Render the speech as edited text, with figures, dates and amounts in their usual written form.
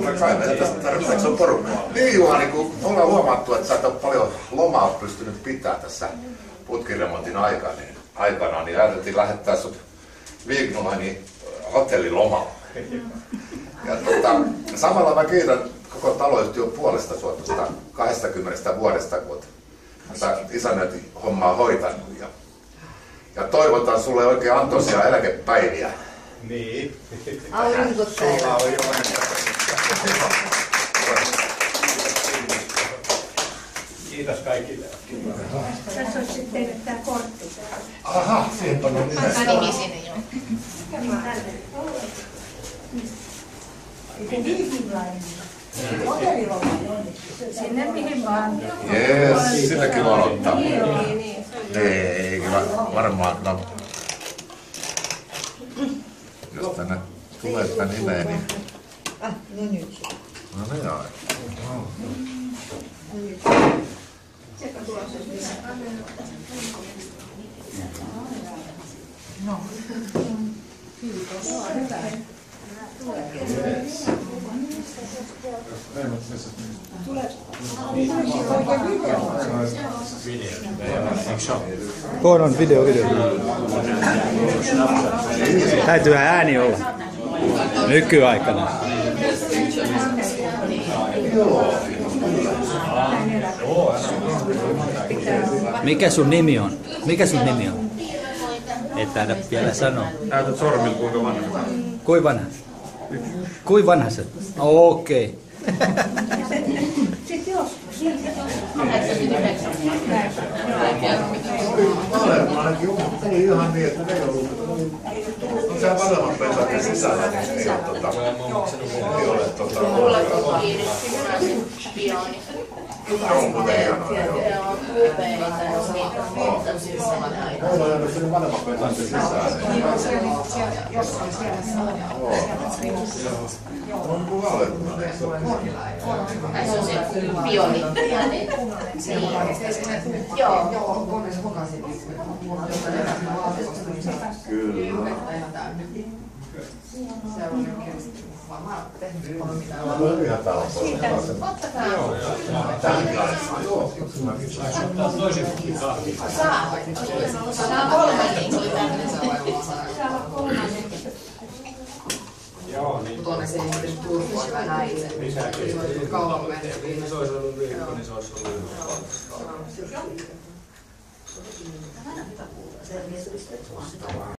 Totta kai, meidän tästä tarvitseeko on porukkaa. Niin Juhani, kun ollaan huomattu, että sä et ole paljon lomaa pystynyt pitämään tässä putkiremontin aikana, niin ajateltiin lähettää sut Vignolainin hotellilomalle. Ja samalla mä kiitän koko taloyhtiön puolesta sua tuosta 20 vuodesta, kun olet tätä isännöintihommaa hoitanut. Ja toivotan sulle oikein antoisia eläkepäiviä. Niin. Aurinkopäivä. Kiitos kaikille. Tässä olisi sitten tämä kortti. Aha, siihen on nimessä. Nimi sinne joo. Sinne mihin vaan. Jees, sinnekin voi ottaa. Ei, kyllä varmaan kyllä. Jos tänne tulee sitä nimeä, niin... No nyt. No niin, joo. No. Kiitos. Hyvä. On video. Täytyy ääni olla. Nykyaikana. Mikä sun nimi on? Et taida vielä sanoa. Näytät sormilla kuinka vanha. Kui vanha? Kui vanha sä? Okei. Sitten joskus. 89. Ainakin oli ihan niin, että ne ei ollut. No sehän vanhemmat pensaiden sisällä, niin ei ole Mulla on kiinni punaisin spioni. Onko teidän? Joo, upeita. Niitä siis saman aikaan. Mulla on jäänyt sinne vanhemmat pensaiden sisään. On kuin valettuna. Se on se pioni. Joo. Kyllä. Ihan täällä on Joo, niin. Tuonne se ei turvaa vai näin. Kauan menee. Se olisi ollut viikko, niin se olisi ollut